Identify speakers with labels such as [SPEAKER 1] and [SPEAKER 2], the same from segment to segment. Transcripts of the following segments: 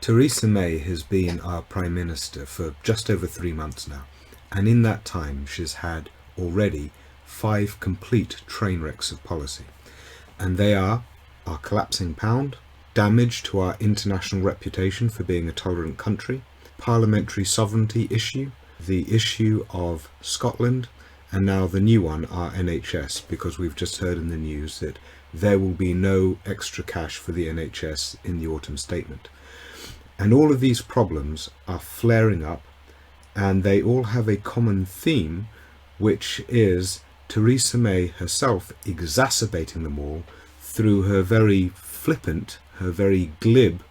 [SPEAKER 1] Theresa May has been our Prime Minister for just over 3 months now, and in that time she's had already 5 complete train wrecks of policy. And they are our collapsing pound, damage to our international reputation for being a tolerant country, parliamentary sovereignty issue, the issue of Scotland, and now the new one, our NHS, because we've just heard in the news that there will be no extra cash for the NHS in the autumn statement. And all of these problems are flaring up, and they all have a common theme, which is Theresa May herself exacerbating them all through her very flippant, her very glib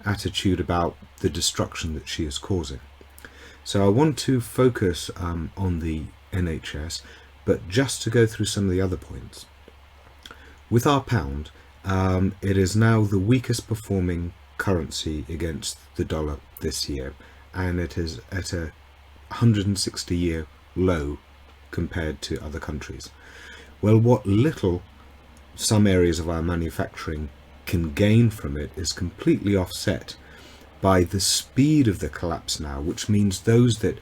[SPEAKER 1] attitude about the destruction that she is causing. So I want to focus on the NHS, but just to go through some of the other points. With our pound, it is now the weakest performing currency against the dollar this year, and it is at a 160-year low compared to other countries. Well, what little some areas of our manufacturing can gain from it is completely offset by the speed of the collapse now, which means those that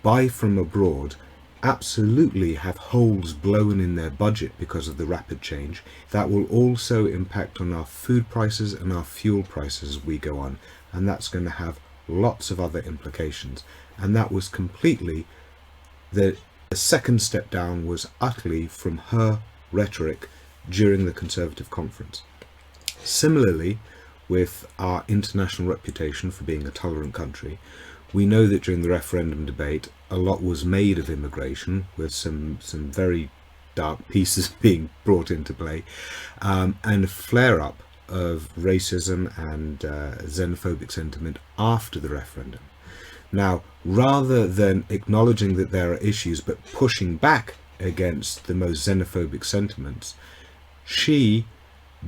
[SPEAKER 1] buy from abroad absolutely have holes blown in their budget because of the rapid change. That will also impact on our food prices and our fuel prices as we go on, and that's going to have lots of other implications. And that was completely the second step down, was utterly from her rhetoric during the Conservative conference. Similarly, with our international reputation for being a tolerant country, we know that during the referendum debate a lot was made of immigration, with some very dark pieces being brought into play, and a flare-up of racism and xenophobic sentiment after the referendum. Now, rather than acknowledging that there are issues but pushing back against the most xenophobic sentiments, she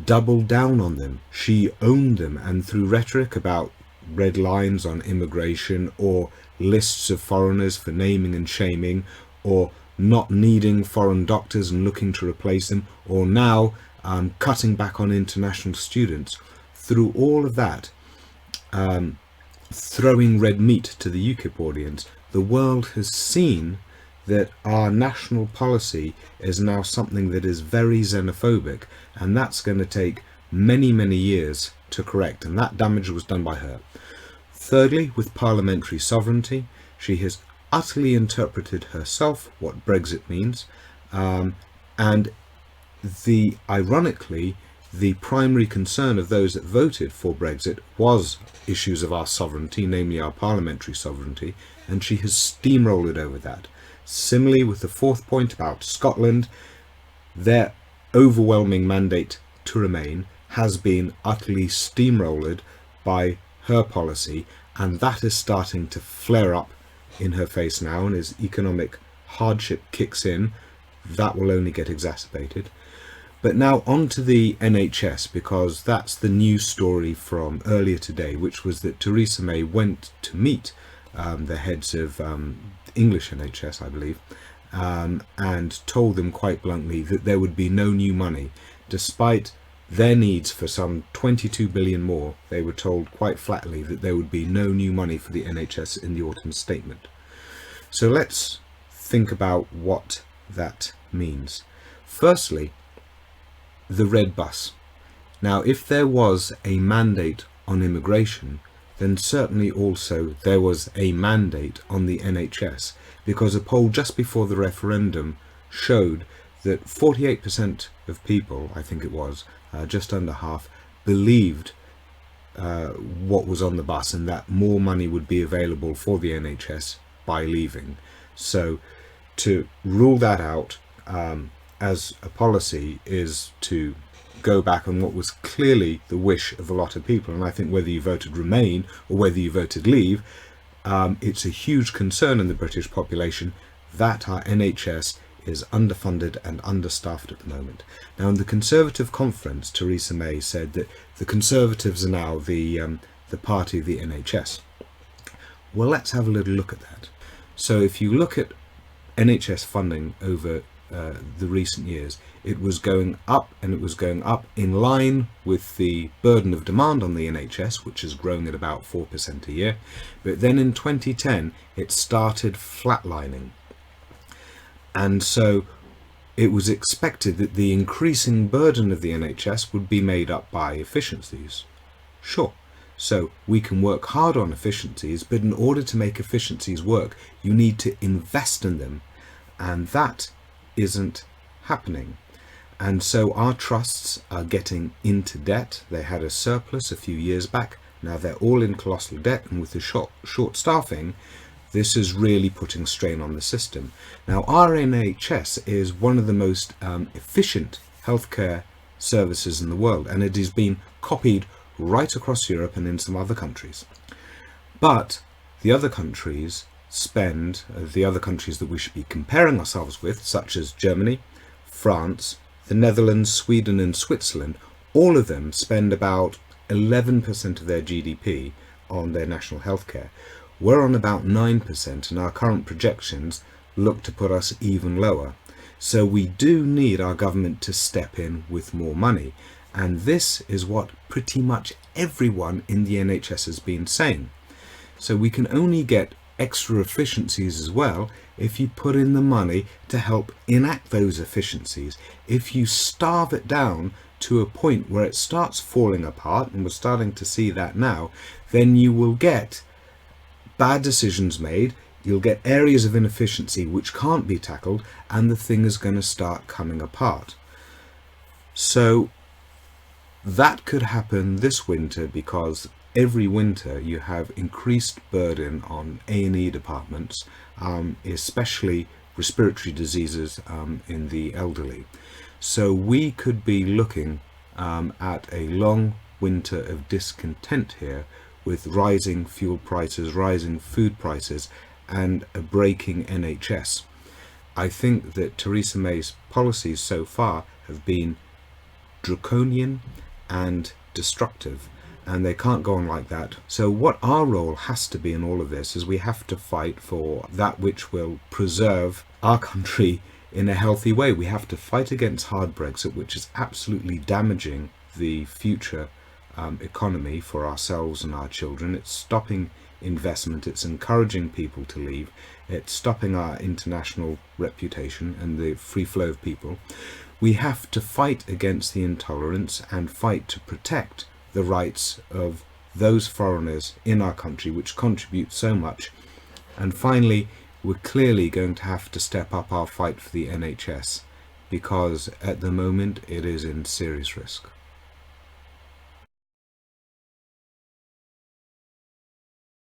[SPEAKER 1] doubled down on them, she owned them, and through rhetoric about red lines on immigration, or lists of foreigners for naming and shaming, or not needing foreign doctors and looking to replace them, or now cutting back on international students, through all of that, throwing red meat to the UKIP audience, the world has seen that our national policy is now something that is very xenophobic, and that's going to take many, many years to correct, and that damage was done by her. Thirdly, with parliamentary sovereignty, she has utterly interpreted herself what Brexit means, and ironically, the primary concern of those that voted for Brexit was issues of our sovereignty, namely our parliamentary sovereignty, and she has steamrolled over that. Similarly, with the fourth point about Scotland, their overwhelming mandate to remain has been utterly steamrolled by her policy, and that is starting to flare up in her face now, and as economic hardship kicks in, that will only get exacerbated. But now on to the NHS, because that's the news story from earlier today, which was that Theresa May went to meet the heads of English NHS, I believe, and told them quite bluntly that there would be no new money, despite their needs for some 22 billion more. They were told quite flatly that there would be no new money for the NHS in the autumn statement. So let's think about what that means. Firstly, the red bus. Now, if there was a mandate on immigration, then certainly also there was a mandate on the NHS, because a poll just before the referendum showed that 48% of people, I think it was, just under half, believed what was on the bus, and that more money would be available for the NHS by leaving. So to rule that out as a policy is to go back on what was clearly the wish of a lot of people. And I think whether you voted Remain or whether you voted Leave, it's a huge concern in the British population that our NHS is underfunded and understaffed at the moment. Now, in the Conservative conference, Theresa May said that the Conservatives are now the party of the NHS. Well, let's have a little look at that. So if you look at NHS funding over the recent years. It was going up, and it was going up in line with the burden of demand on the NHS, which has grown at about 4% a year. But then in 2010, it started flatlining. And so it was expected that the increasing burden of the NHS would be made up by efficiencies. Sure. So we can work hard on efficiencies, but in order to make efficiencies work, you need to invest in them. And that isn't happening. And so our trusts are getting into debt. They had a surplus a few years back. Now they're all in colossal debt, and with the short staffing, this is really putting strain on the system. Now our NHS is one of the most efficient healthcare services in the world, and it has been copied right across Europe and in some other countries. But the other countries the other countries that we should be comparing ourselves with, such as Germany, France, the Netherlands, Sweden and Switzerland, all of them spend about 11% of their GDP on their national health care. We're on about 9%, and our current projections look to put us even lower. So we do need our government to step in with more money. And this is what pretty much everyone in the NHS has been saying. So we can only get extra efficiencies as well if you put in the money to help enact those efficiencies. If you starve it down to a point where it starts falling apart, and we're starting to see that now, then you will get bad decisions made, you'll get areas of inefficiency which can't be tackled, and the thing is going to start coming apart. So that could happen this winter, because every winter you have increased burden on A&E departments, especially respiratory diseases in the elderly. So we could be looking at a long winter of discontent here, with rising fuel prices, rising food prices, and a breaking NHS. I think that Theresa May's policies so far have been draconian and destructive, and they can't go on like that. So what our role has to be in all of this is we have to fight for that which will preserve our country in a healthy way. We have to fight against hard Brexit, which is absolutely damaging the future economy for ourselves and our children. It's stopping investment, it's encouraging people to leave, it's stopping our international reputation and the free flow of people. We have to fight against the intolerance and fight to protect the rights of those foreigners in our country which contribute so much. And finally, we're clearly going to have to step up our fight for the NHS, because at the moment it is in serious risk.